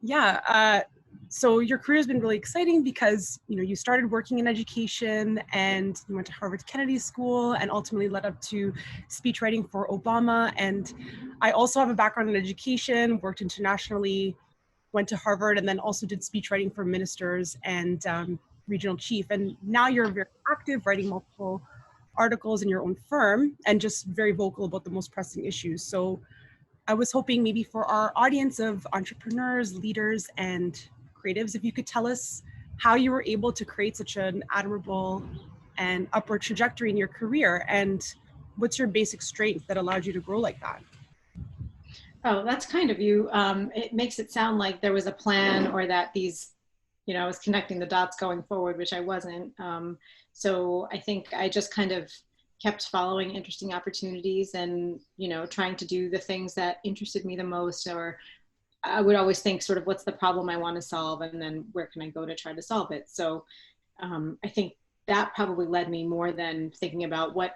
Yeah. So your career has been really exciting because, you started working in education and you went to Harvard Kennedy School and ultimately led up to speech writing for Obama. And I also have a background in education, worked internationally, went to Harvard, and then also did speech writing for ministers and regional chief. And now you're very active, writing multiple articles in your own firm and just very vocal about the most pressing issues. So I was hoping maybe for our audience of entrepreneurs, leaders, and creatives, if you could tell us how you were able to create such an admirable and upward trajectory in your career, and what's your basic strength that allowed you to grow like that? Oh, that's kind of you. It makes it sound like there was a plan or that I was connecting the dots going forward, which I wasn't. So I think I just kind of kept following interesting opportunities and, trying to do the things that interested me the most, or I would always think sort of what's the problem I want to solve and then where can I go to try to solve it. So I think that probably led me more than thinking about what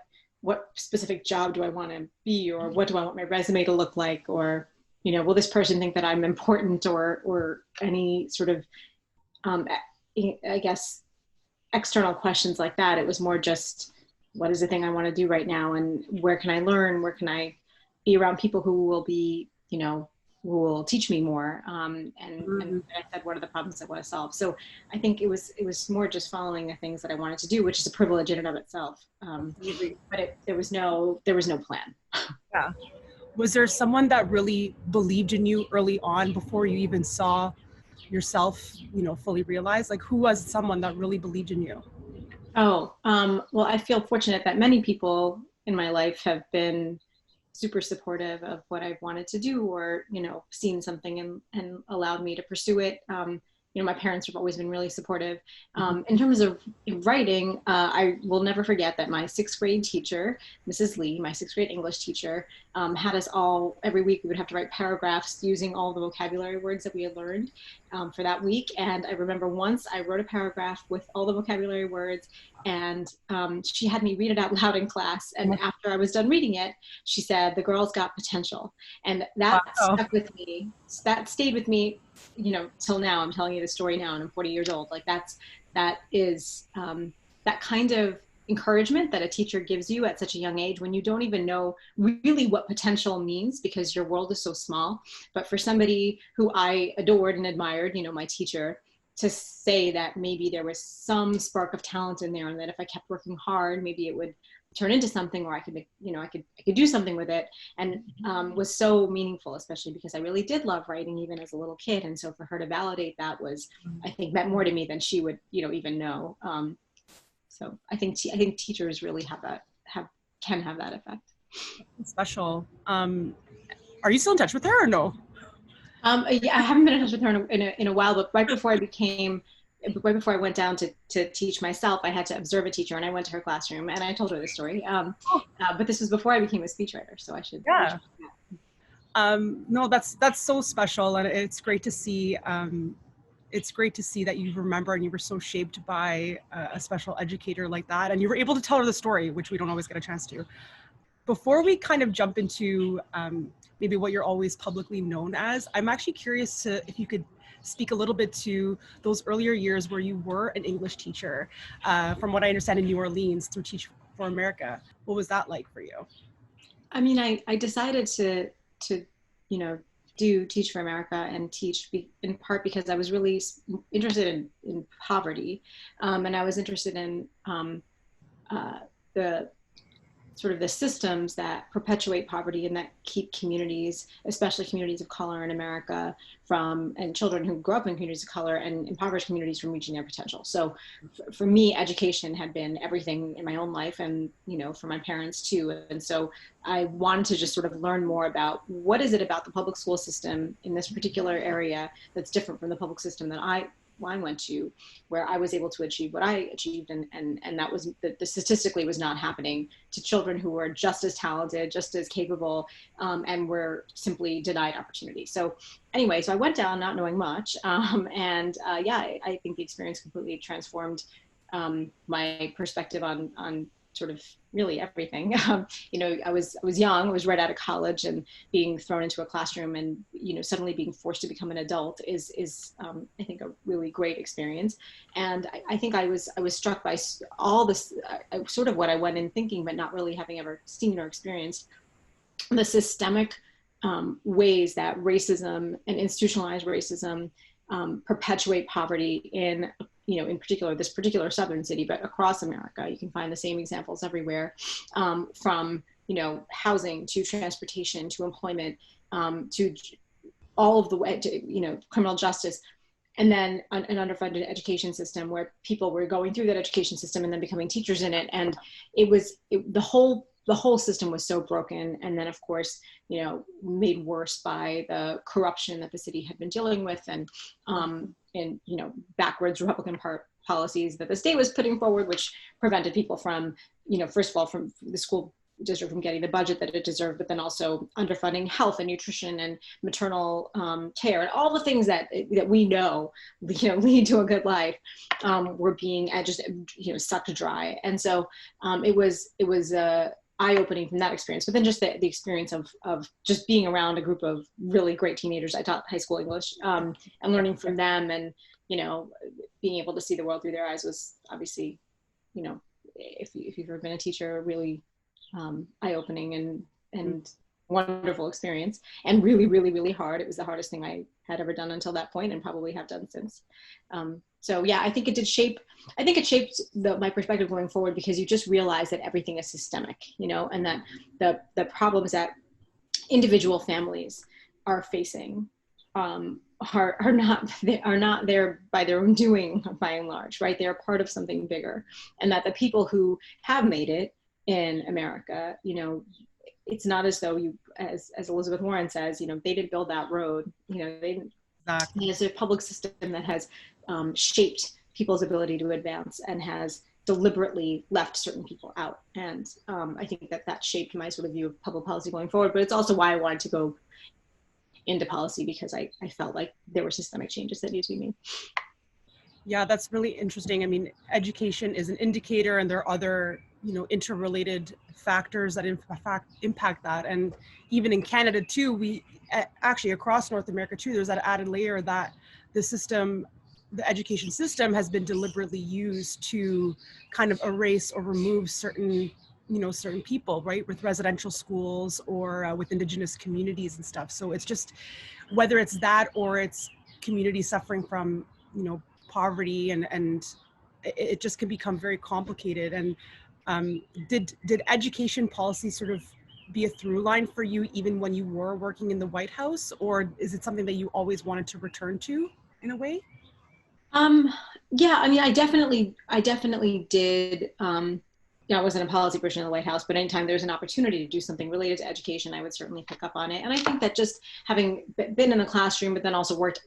specific job do I want to be, or what do I want my resume to look like, or, will this person think that I'm important, or any sort of, I guess, external questions like that. It was more just, what is the thing I want to do right now, and where can I learn? Where can I be around people who will be, who will teach me more? And I said, what are the problems I want to solve? So I think it was more just following the things that I wanted to do, which is a privilege in and of itself. But there was no plan. Yeah. Was there someone that really believed in you early on before you even saw yourself, fully realized? Like, who was someone that really believed in you? Oh, well, I feel fortunate that many people in my life have been super supportive of what I've wanted to do, or, seen something and allowed me to pursue it. My parents have always been really supportive. In terms of writing, I will never forget that my sixth grade teacher, Mrs. Lee, my sixth grade English teacher, had us all, every week we would have to write paragraphs using all the vocabulary words that we had learned for that week. And I remember once I wrote a paragraph with all the vocabulary words, and she had me read it out loud in class. And after I was done reading it, she said, "The girl's got potential." And that stuck with me. That stayed with me, till now. I'm telling you the story now, and I'm 40 years old. Like that is that kind of encouragement that a teacher gives you at such a young age, when you don't even know really what potential means because your world is so small. But for somebody who I adored and admired, my teacher, to say that maybe there was some spark of talent in there, and that if I kept working hard, maybe it would turn into something, or I could do something with it, and was so meaningful, especially because I really did love writing even as a little kid. And so for her to validate that was, I think, meant more to me than she would, even know. So I think teachers really can have that effect. It's special. Are you still in touch with her or no? Yeah, I haven't been in touch with her in a while, but right before I went down to teach myself, I had to observe a teacher, and I went to her classroom and I told her the story. But this was before I became a speechwriter, so I should. Yeah. No, that's so special, and it's great to see. It's great to see that you remember and you were so shaped by a special educator like that, and you were able to tell her the story, which we don't always get a chance to. Before we kind of jump into maybe what you're always publicly known as, I'm actually curious if you could speak a little bit to those earlier years where you were an English teacher, from what I understand in New Orleans through Teach for America. What was that like for you? I mean, I decided to do Teach for America and teach in part because I was really interested in poverty, and I was interested in the sort of the systems that perpetuate poverty and that keep communities, especially communities of color in America, and children who grow up in communities of color and impoverished communities, from reaching their potential. So for me, education had been everything in my own life, and, for my parents too. And so I wanted to just sort of learn more about what is it about the public school system in this particular area that's different from the public system that I went to, where I was able to achieve what I achieved, and that was the statistically was not happening to children who were just as talented, just as capable, and were simply denied opportunity. So anyway, so I went down not knowing much, I think the experience completely transformed my perspective on sort of really everything. You know, I was young, I was right out of college, and being thrown into a classroom and, you know, suddenly being forced to become an adult is I think a really great experience. And I think I was struck by all this, sort of what I went in thinking, but not really having ever seen or experienced, the systemic ways that racism and institutionalized racism perpetuate poverty in, you know, in particular, this particular southern city, but across America. You can find the same examples everywhere, from, you know, housing to transportation to employment, to all of the way to, you know, criminal justice. And then an underfunded education system where people were going through that education system and then becoming teachers in it. And the whole system was so broken. And then, of course, you know, made worse by the corruption that the city had been dealing with, and you know, backwards Republican policies that the state was putting forward, which prevented people from, you know, first of all, from the school district from getting the budget that it deserved, but then also underfunding health and nutrition and maternal care, and all the things that we know, you know, lead to a good life, were being just, you know, sucked dry. And so it was eye-opening from that experience, but then just the experience of just being around a group of really great teenagers. I taught high school English, and learning from them, and, you know, being able to see the world through their eyes was obviously, you know, if you've ever been a teacher, really eye-opening and wonderful experience, and really, really, really hard. It was the hardest thing I had ever done until that point, and probably have done since. So yeah, I think it shaped my perspective going forward, because you just realize that everything is systemic, you know, and that the problems that individual families are facing are not there by their own doing, by and large, right? They're part of something bigger, and that the people who have made it in America, you know, it's not as though as Elizabeth Warren says, you know, they didn't build that road, you know, they didn't. Exactly. There's a public system that has shaped people's ability to advance, and has deliberately left certain people out. And I think that shaped my sort of view of public policy going forward, but it's also why I wanted to go into policy, because I felt like there were systemic changes that needed to be made. Yeah, that's really interesting. I mean, education is an indicator, and there are other, you know, interrelated factors that impact that. And even in Canada too, we actually across North America too, there's that added layer that the education system has been deliberately used to kind of erase or remove certain people, right, with residential schools or with Indigenous communities and stuff. So it's just, whether it's that or it's communities suffering from, you know, poverty, and it just can become very complicated. And did education policy sort of be a through line for you even when you were working in the White House, or is it something that you always wanted to return to in a way? Yeah, I mean, I definitely did. You know, I wasn't a policy person in the White House, but anytime there's an opportunity to do something related to education, I would certainly pick up on it. And I think that just having been in the classroom, but then also worked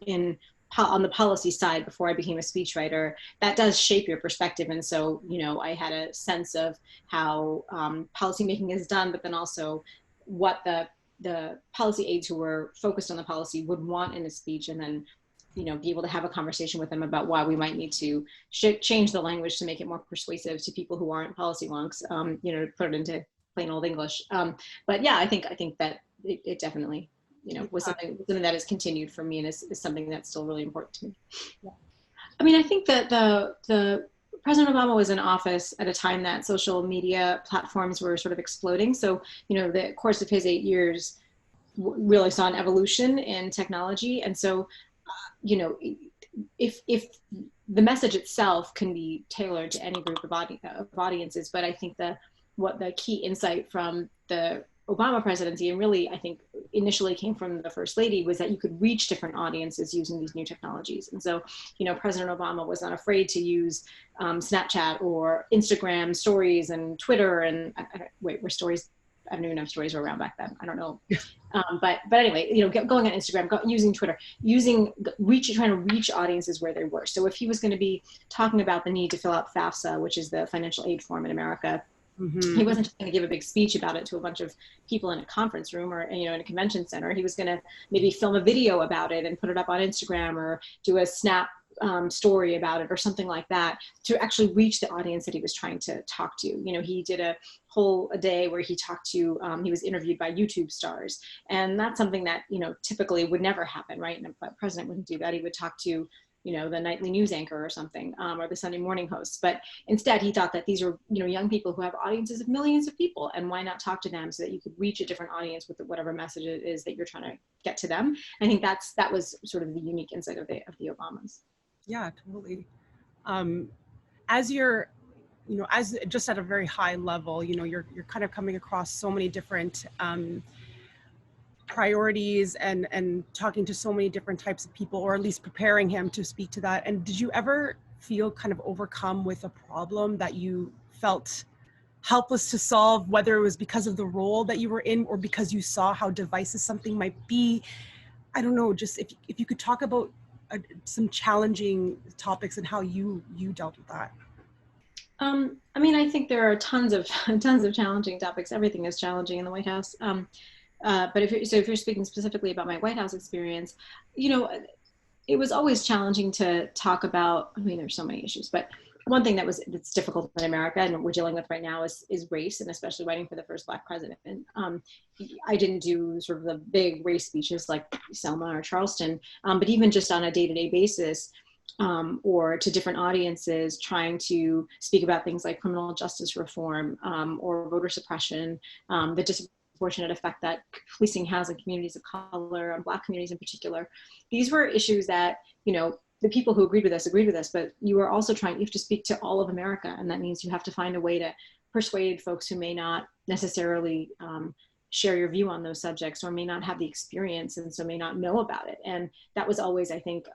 on the policy side before I became a speechwriter, that does shape your perspective. And so, you know, I had a sense of how policymaking is done, but then also what the policy aides who were focused on the policy would want in a speech, and then, you know, be able to have a conversation with them about why we might need to change the language to make it more persuasive to people who aren't policy wonks, you know, to put it into plain old English. But yeah, I think that it definitely, you know, was something that has continued for me, and is something that's still really important to me. Yeah. I mean, I think that the President Obama was in office at a time that social media platforms were sort of exploding. So, you know, the course of his 8 years really saw an evolution in technology. And so, you know, if the message itself can be tailored to any group of audiences, but I think what the key insight from the Obama presidency, and really I think initially came from the First Lady, was that you could reach different audiences using these new technologies. And so, you know, President Obama was not afraid to use Snapchat or Instagram stories and Twitter, and were stories, I don't even know if stories were around back then. I don't know. But anyway, you know, going on Instagram, using Twitter, trying to reach audiences where they were. So if he was going to be talking about the need to fill out FAFSA, which is the financial aid form in America, he wasn't just going to give a big speech about it to a bunch of people in a conference room or, you know, in a convention center. He was going to maybe film a video about it and put it up on Instagram, or do a Snap story about it or something like that to actually reach the audience that he was trying to talk to. You know, he did a day where he talked to, he was interviewed by YouTube stars. And that's something that, you know, typically would never happen, right? And a president wouldn't do that. He would talk to, you know, the nightly news anchor or something, or the Sunday morning host. But instead he thought that these are, you know, young people who have audiences of millions of people, and why not talk to them so that you could reach a different audience with whatever message it is that you're trying to get to them. I think that was sort of the unique insight of the Obamas. Yeah, totally. As you're, you know, as just at a very high level, you know, you're kind of coming across so many different priorities and talking to so many different types of people, or at least preparing him to speak to that. And did you ever feel kind of overcome with a problem that you felt helpless to solve, whether it was because of the role that you were in or because you saw how divisive something might be? I don't know, just if you could talk about some challenging topics and how you dealt with that. I mean, I think there are tons of challenging topics. Everything is challenging in the White House. But if you're speaking specifically about my White House experience, you know, it was always challenging to talk about. I mean, there's so many issues, but one thing that's difficult in America and we're dealing with right now is race, and especially writing for the first Black president. And I didn't do sort of the big race speeches like Selma or Charleston, but even just on a day-to-day basis, or to different audiences, trying to speak about things like criminal justice reform, or voter suppression, the disproportionate effect that policing has on communities of color, on Black communities in particular. These were issues that, you know, the people who agreed with us, but you are also you have to speak to all of America. And that means you have to find a way to persuade folks who may not necessarily share your view on those subjects, or may not have the experience, and so may not know about it. And that was always, I think,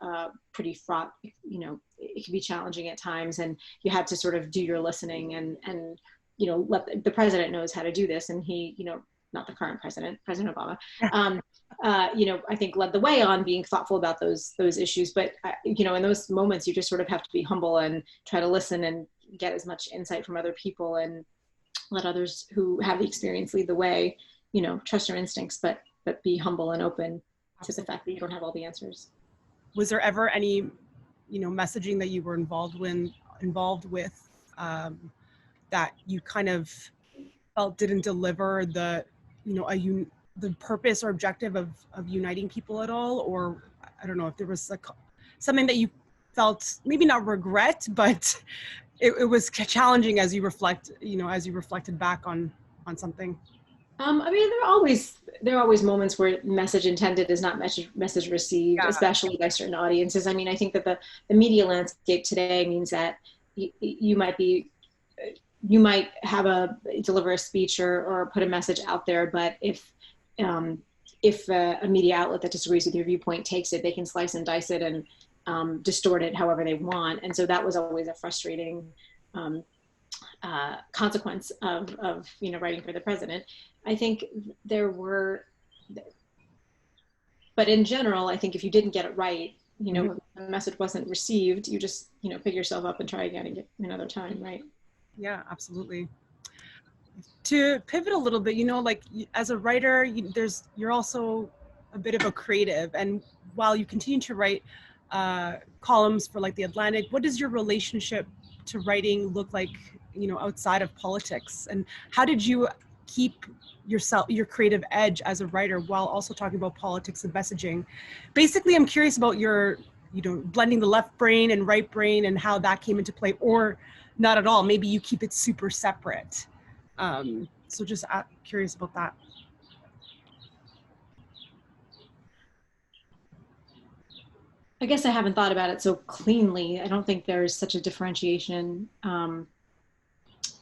pretty fraught. You know, it can be challenging at times, and you had to sort of do your listening and you know, let the president knows how to do this. And he, you know, not the current president, President Obama, you know, I think led the way on being thoughtful about those issues. But, you know, in those moments, you just sort of have to be humble and try to listen and get as much insight from other people, and let others who have the experience lead the way. You know, trust your instincts, but be humble and open to the fact that you don't have all the answers. Was there ever any, you know, messaging that you were involved with that you kind of felt didn't deliver the, you know, the purpose or objective of uniting people at all? Or I don't know if there was like something that you felt maybe not regret, but it was challenging as you reflected back on something. I mean, there are always moments where message intended is not message received, yeah, especially by certain audiences. I mean, I think that the media landscape today means that you might deliver a speech or put a message out there, but if a media outlet that disagrees with your viewpoint takes it, they can slice and dice it and distort it however they want. And so that was always a frustrating consequence of you know, writing for the president. I think but in general, I think if you didn't get it right, you know, mm-hmm, the message wasn't received, you just, you know, pick yourself up and try again and get another time, right? Yeah, absolutely. To pivot a little bit, you know, like as a writer, you're also a bit of a creative, and while you continue to write columns for like The Atlantic, what does your relationship to writing look like, you know, outside of politics? And how did you keep your creative edge as a writer while also talking about politics and messaging? Basically, I'm curious about your, you know, blending the left brain and right brain and how that came into play, or not at all. Maybe you keep it super separate. So just curious about that. I guess I haven't thought about it so cleanly. I don't think there's such a differentiation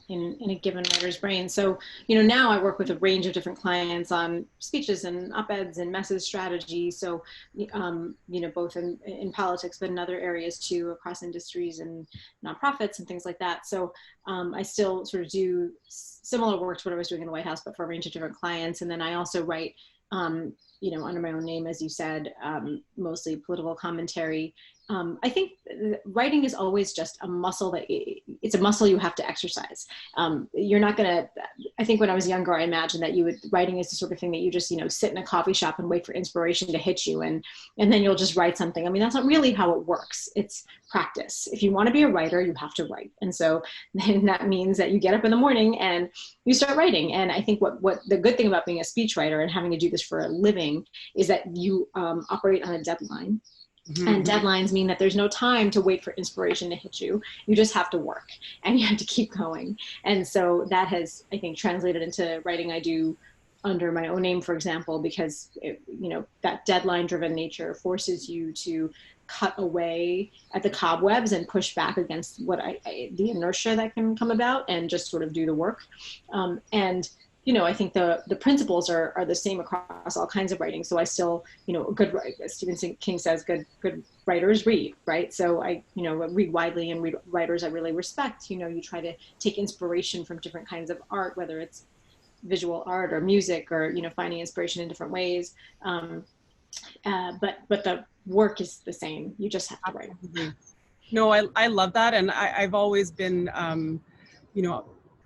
in a given writer's brain. So, you know, now I work with a range of different clients on speeches and op-eds and message strategy. So, you know, both in politics, but in other areas too, across industries and nonprofits and things like that. So I still sort of do similar work to what I was doing in the White House, but for a range of different clients. And then I also write, you know, under my own name, as you said, mostly political commentary. I think writing is always just a muscle that it's a muscle you have to exercise. You're not gonna, I think when I was younger, I imagined that writing is the sort of thing that you just, sit in a coffee shop and wait for inspiration to hit you, and then you'll just write something. I mean, that's not really how it works. It's practice. If you want to be a writer, you have to write. And so then that means that you get up in the morning and you start writing. And I think what the good thing about being a speechwriter and having to do this for a living is that you operate on a deadline. Mm-hmm. And deadlines mean that there's no time to wait for inspiration to hit you. You just have to work and you have to keep going. And so that has, I think, translated into writing I do under my own name, for example, because that deadline-driven nature forces you to cut away at the cobwebs and push back against the inertia that can come about and just sort of do the work. I think the principles are the same across all kinds of writing. So I still, as Stephen King says, good writers read, right? So I, read widely and read writers I really respect. You try to take inspiration from different kinds of art, whether it's visual art or music or, finding inspiration in different ways. But the work is the same. You just have to write. No, I love that. And I've always been,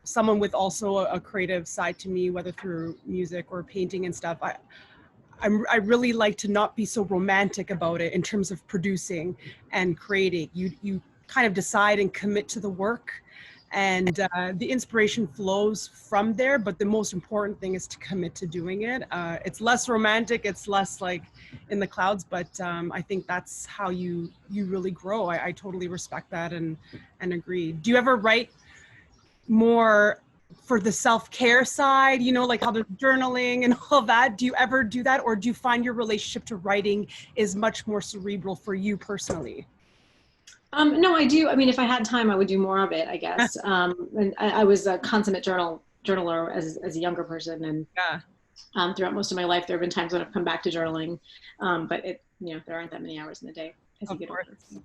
someone with also a creative side to me, whether through music or painting and stuff. I really like to not be so romantic about it in terms of producing and creating. You kind of decide and commit to the work, and the inspiration flows from there. But the most important thing is to commit to doing it. It's less romantic. It's less like in the clouds. But I think that's how you really grow. I totally respect that and agree. Do you ever write more for the self-care side, like how there's journaling and all that? Do you ever do that? Or do you find your relationship to writing is much more cerebral for you personally? No, I do. I mean, if I had time, I would do more of it, I guess. And I was a consummate journaler as a younger person. And throughout most of my life, there have been times when I've come back to journaling. But there aren't that many hours in the day. Of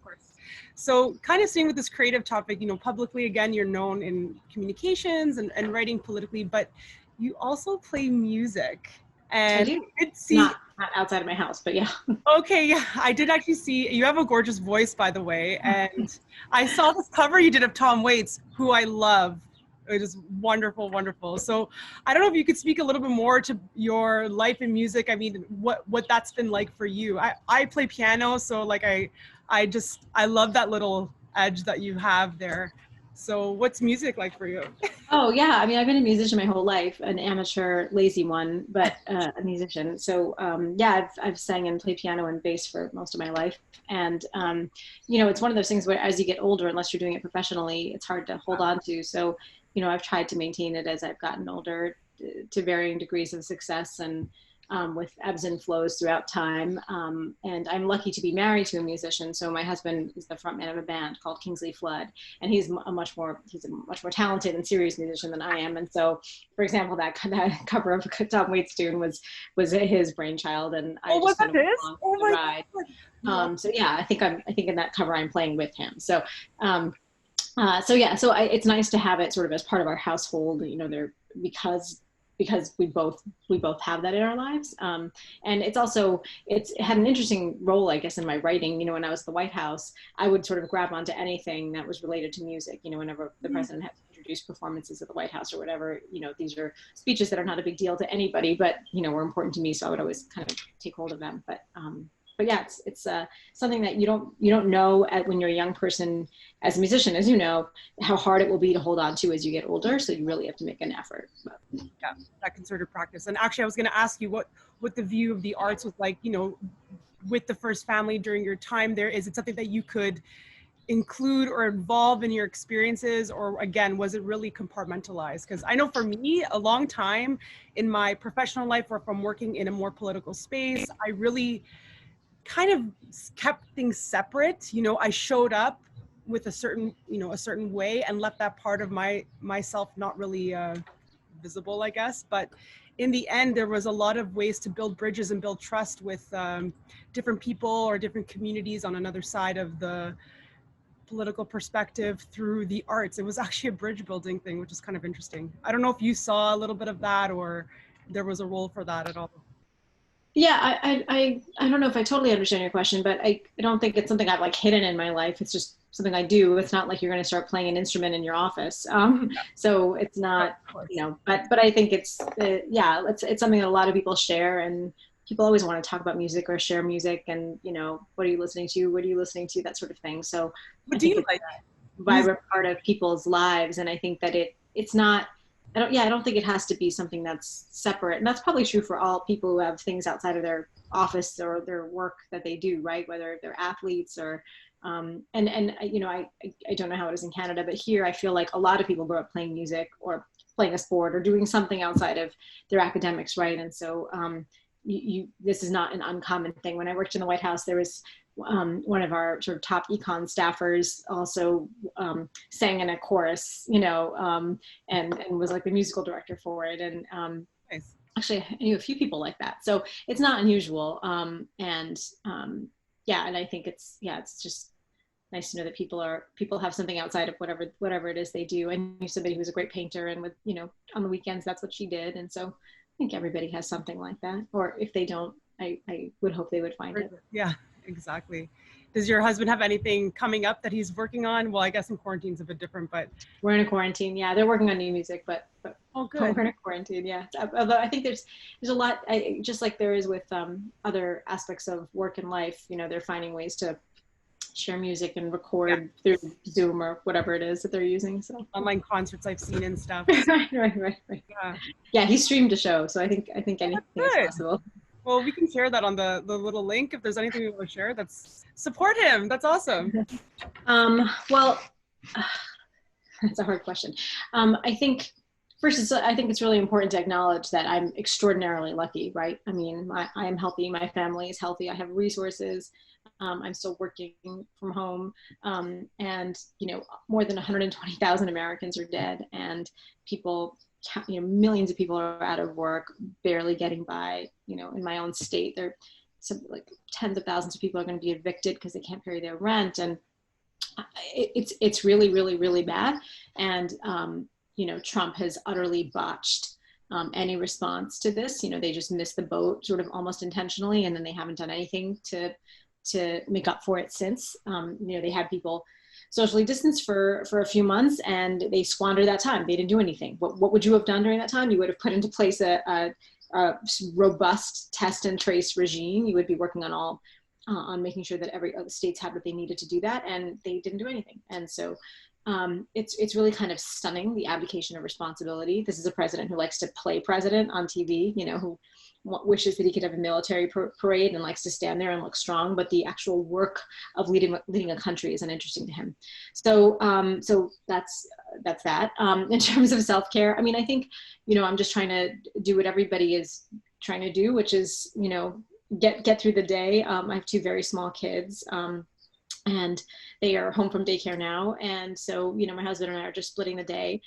course. So kind of staying with this creative topic, publicly, again, you're known in communications and writing politically, but you also play music. And I do. Not outside of my house, but yeah. Okay, yeah. I did actually see, you have a gorgeous voice, by the way. And I saw this cover you did of Tom Waits, who I love. It is wonderful, wonderful. So I don't know if you could speak a little bit more to your life in music. I mean, what that's been like for you. I play piano, so like I love that little edge that you have there. So what's music like for you? Oh yeah, I mean, I've been a musician my whole life, an amateur, lazy one, but a musician. So yeah, I've sang and played piano and bass for most of my life. And it's one of those things where as you get older, unless you're doing it professionally, it's hard to hold on to. So I've tried to maintain it as I've gotten older to varying degrees of success and with ebbs and flows throughout time. And I'm lucky to be married to a musician. So my husband is the frontman of a band called Kingsley Flood, and he's a much more talented and serious musician than I am. And so, for example, that cover of Tom Waits' tune was his brainchild, and I just kind of went along for the ride. So yeah, I think in that cover I'm playing with him. So. It's nice to have it sort of as part of our household, because we both have that in our lives. And it's had an interesting role, I guess, in my writing. When I was at the White House, I would sort of grab onto anything that was related to music, whenever the president had to introduce performances at the White House or whatever, these are speeches that are not a big deal to anybody, but, were important to me. So I would always kind of take hold of them. But yeah, it's something that you don't know when you're a young person as a musician, as you know, how hard it will be to hold on to as you get older. So you really have to make an effort. Yeah, that concerted practice. And actually, I was going to ask you what the view of the arts was like, with the first family during your time there. Is it something that you could include or involve in your experiences, or again, was it really compartmentalized? Because I know for me, a long time in my professional life or from working in a more political space, I really kind of kept things separate. I showed up with a certain way and left that part of myself not really visible, I guess. But in the end, there was a lot of ways to build bridges and build trust with different people or different communities on another side of the political perspective through the arts. It was actually a bridge building thing, which is kind of interesting. I don't know if you saw a little bit of that or there was a role for that at all. Yeah, I don't know if I totally understand your question, but I don't think it's something I've like hidden in my life. It's just something I do. It's not like you're going to start playing an instrument in your office. So it's not, you know, but I think it's, yeah, it's something that a lot of people share, and people always want to talk about music or share music, and, you know, what are you listening to? What are you listening to? That sort of thing. So What I do think you it's like? a vibrant part of people's lives. And I think that it's not, I don't think it has to be something that's separate. And that's probably true for all people who have things outside of their office or their work that they do, right? Whether they're athletes or, you know, I don't know how it is in Canada, but here I feel like a lot of people grow up playing music or playing a sport or doing something outside of their academics, right? And so this is not an uncommon thing. When I worked in the White House, there was one of our sort of top econ staffers also sang in a chorus, you know, and was like the musical director for it. And Nice. actually, I knew a few people like that. So it's not unusual. Yeah, and I think it's just nice to know that people have something outside of whatever it is they do. I knew somebody who was a great painter, and with, you know, on the weekends, that's what she did. And so I think everybody has something like that. Or if they don't, I would hope they would find it. Yeah, exactly. Does your husband have anything coming up that he's working on? Well, I guess in quarantine's a bit different, but we're in a quarantine. Yeah, they're working on new music, but oh, good. we're in a quarantine. Yeah, although I think there's a lot, just like there is with other aspects of work and life. You know, they're finding ways to share music and record through Zoom or whatever it is that they're using. So online concerts I've seen and stuff. right. Yeah, he streamed a show, so I think anything is possible. Well, we can share that on the little link if there's anything we want to share. That's support him. That's awesome. Well, that's a hard question. I think first, I think it's really important to acknowledge that I'm extraordinarily lucky, right? I mean, I am healthy. My family is healthy. I have resources. I'm still working from home. And, you know, more than 120,000 Americans are dead, and people, you know, millions of people are out of work, barely getting by. You know, in my own state, there like tens of thousands of people are going to be evicted because they can't pay their rent. And it's really, really, really bad. And, you know, Trump has utterly botched any response to this. You know, they just missed the boat sort of almost intentionally, and then they haven't done anything to make up for it since. You know, they had people socially distanced for a few months, and they squandered that time. They didn't do anything. What would you have done during that time? You would have put into place a robust test and trace regime. You would be working on making sure that every other states had what they needed to do that, and they didn't do anything. And so it's really kind of stunning, the abdication of responsibility. This is a president who likes to play president on TV, you know, who wishes that he could have a military parade and likes to stand there and look strong, but the actual work of leading a country is uninteresting to him. So so that's that. In terms of self-care, I mean, I think, you know, I'm just trying to do what everybody is trying to do, which is, you know, get through the day. I have two very small kids, and they are home from daycare now. And so, you know, my husband and I are just splitting the day.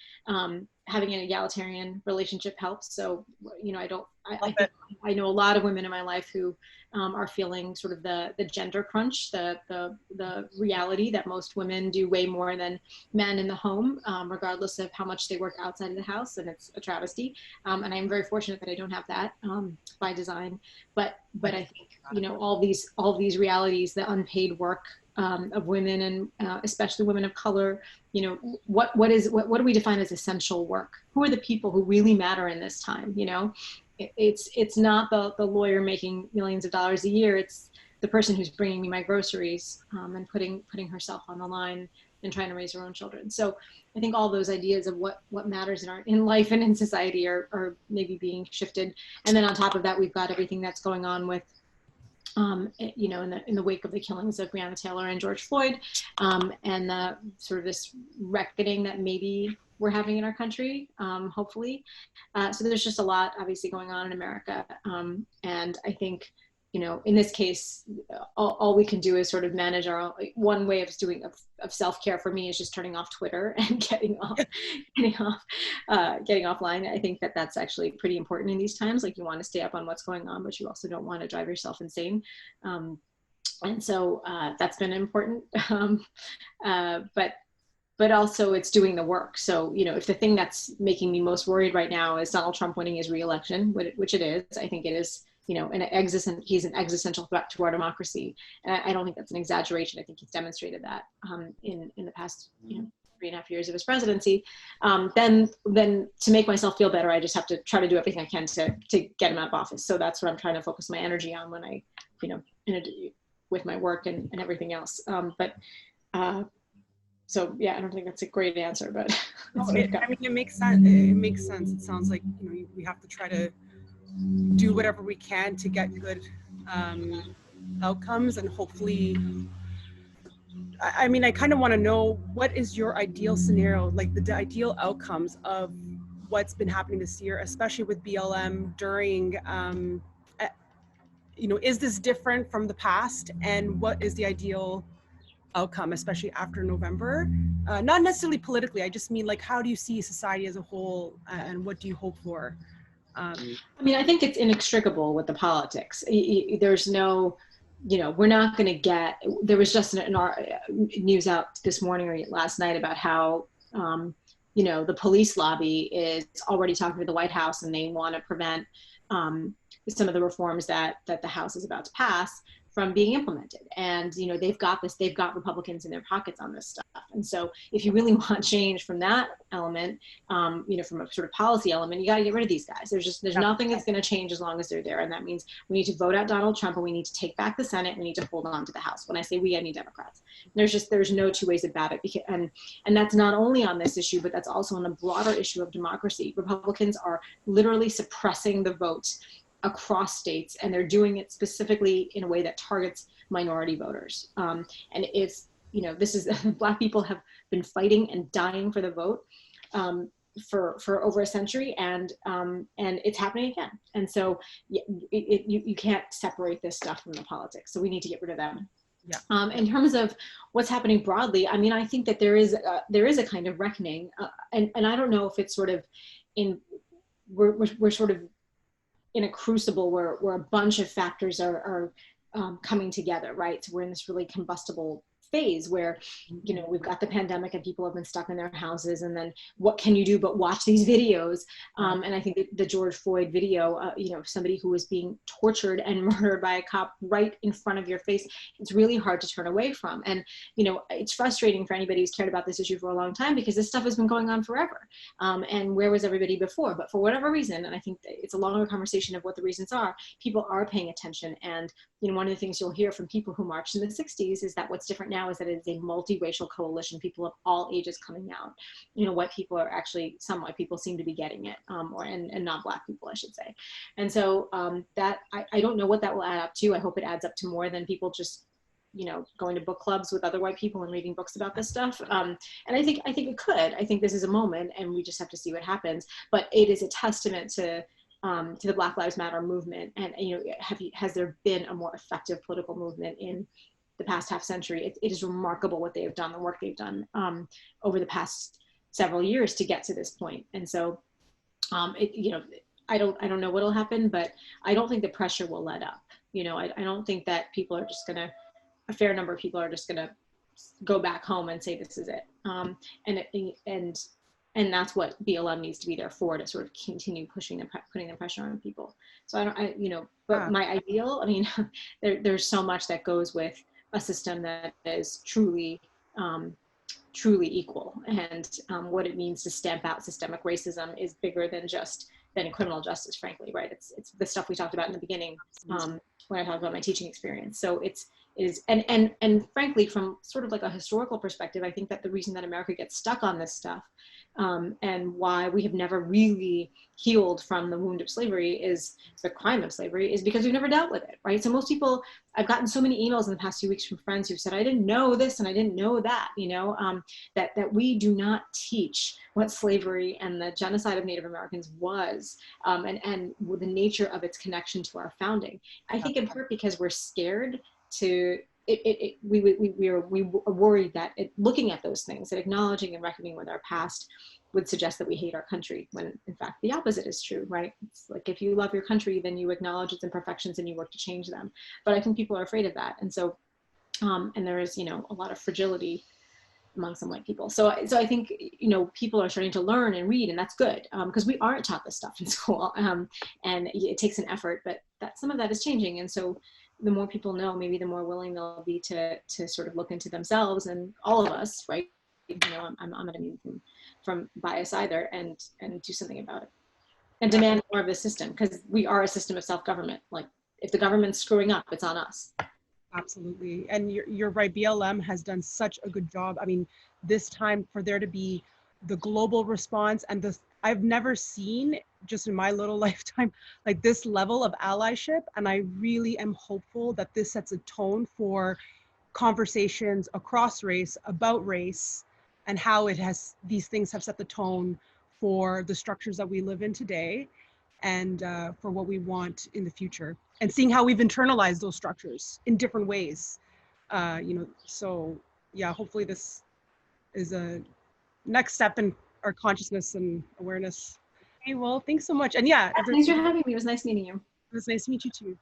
Having an egalitarian relationship helps. So, you know, I know a lot of women in my life who are feeling sort of the gender crunch, the reality that most women do way more than men in the home, regardless of how much they work outside of the house. And it's a travesty. And I'm very fortunate that I don't have that by design. But I think, you know, all these realities, the unpaid work of women, and especially women of color, you know, what do we define as essential work? Who are the people who really matter in this time? You know, it's not the lawyer making millions of dollars a year. It's the person who's bringing me my groceries and putting herself on the line and trying to raise her own children. So I think all those ideas of what matters in life and in society are maybe being shifted. And then on top of that, we've got everything that's going on with you know, in the wake of the killings of Breonna Taylor and George Floyd, and the sort of this reckoning that maybe we're having in our country, hopefully. So there's just a lot obviously going on in America. And I think, you know, in this case, all we can do is sort of manage our own. One way of self-care for me is just turning off Twitter and getting offline. I think that's actually pretty important in these times. Like, you want to stay up on what's going on, but you also don't want to drive yourself insane. And so that's been important. But also it's doing the work. So, you know, if the thing that's making me most worried right now is Donald Trump winning his re-election, which it is, I think it is he's an existential threat to our democracy. And I don't think that's an exaggeration. I think he's demonstrated that in the past 3.5 years of his presidency. Then to make myself feel better, I just have to try to do everything I can to get him out of office. So that's what I'm trying to focus my energy on when I, with my work and everything else. So yeah, I don't think that's a great answer, but it makes sense. It makes sense. It sounds like we have to try to do whatever we can to get good outcomes, and hopefully, I kind of want to know, what is your ideal scenario, like the ideal outcomes of what's been happening this year, especially with BLM during, is this different from the past, and what is the ideal outcome, especially after November? Not necessarily politically, I just mean, like, how do you see society as a whole, and what do you hope for? I think it's inextricable with the politics. There's no, we're not going to get, there was just an news out this morning or last night about how, the police lobby is already talking to the White House, and they want to prevent some of the reforms that the House is about to pass from being implemented. And, they've got Republicans in their pockets on this stuff. And so if you really want change from that element, from a sort of policy element, you got to get rid of these guys. There's nothing that's going to change as long as they're there. And that means we need to vote out Donald Trump, and we need to take back the Senate, and we need to hold on to the House. When I say we, I mean Democrats. There's no two ways about it. And that's not only on this issue, but that's also on a broader issue of democracy. Republicans are literally suppressing the vote across states, and they're doing it specifically in a way that targets minority voters. And if, this is, Black people have been fighting and dying for the vote for over a century, and it's happening again. And so you can't separate this stuff from the politics. So we need to get rid of them. Yeah. In terms of what's happening broadly, I think that there is a kind of reckoning, and I don't know if it's sort of we're sort of in a crucible where a bunch of factors are coming together, right? So we're in this really combustible phase where, we've got the pandemic and people have been stuck in their houses, and then what can you do but watch these videos? And I think the George Floyd video, somebody who was being tortured and murdered by a cop right in front of your face, it's really hard to turn away from. And, it's frustrating for anybody who's cared about this issue for a long time, because this stuff has been going on forever. And where was everybody before? But for whatever reason, and I think it's a longer conversation of what the reasons are, people are paying attention. And, one of the things you'll hear from people who marched in the 60s is that what's different now is that it's a multiracial coalition, people of all ages coming out. White people are actually, some white people seem to be getting it, and not Black people, I should say. And so that, I don't know what that will add up to. I hope it adds up to more than people just, going to book clubs with other white people and reading books about this stuff. And I think it could. I think this is a moment, and we just have to see what happens. But it is a testament to the Black Lives Matter movement. And, has there been a more effective political movement in the past half century? It is remarkable what they have done, the work they've done over the past several years to get to this point. And so, I don't know what'll happen, but I don't think the pressure will let up. I don't think that people are just gonna, a fair number of people are just gonna go back home and say this is it. And that's what BLM needs to be there for, to sort of continue putting the pressure on people. So but my ideal, there's so much that goes with a system that is truly equal, and what it means to stamp out systemic racism is bigger than criminal justice, frankly, right? It's the stuff we talked about in the beginning when I talked about my teaching experience. So it is, and frankly, from sort of like a historical perspective, I think that the reason that America gets stuck on this stuff, and why we have never really healed from the wound of slavery, is the crime of slavery, is because we've never dealt with it, right? So most people, I've gotten so many emails in the past few weeks from friends who've said, I didn't know this and I didn't know that, that we do not teach what slavery and the genocide of Native Americans was, and the nature of its connection to our founding. I think in part because we're scared to, we are worried that looking at those things and acknowledging and reckoning with our past would suggest that we hate our country, when in fact the opposite is true, right? It's like, if you love your country, then you acknowledge its imperfections and you work to change them. But I think people are afraid of that. And so, and there is, a lot of fragility among some white people. So I think, you know, people are starting to learn and read, and that's good, because we aren't taught this stuff in school, and it takes an effort, but that some of that is changing. And so the more people know, maybe the more willing they'll be to sort of look into themselves, and all of us, right? You know, I'm not immune from bias either, and do something about it, and demand more of the system, because we are a system of self-government. Like, if the government's screwing up, it's on us. Absolutely. And you're right. BLM has done such a good job. I mean, this time for there to be the global response and this, I've never seen just in my little lifetime, like this level of allyship. And I really am hopeful that this sets a tone for conversations across race, about race, and how it has, these things have set the tone for the structures that we live in today, and for what we want in the future, and seeing how we've internalized those structures in different ways. You know, so yeah, hopefully this is a next step in our consciousness and awareness. Okay, well, thanks so much. And yeah, Thanks for having me. It was nice meeting you. It was nice to meet you too.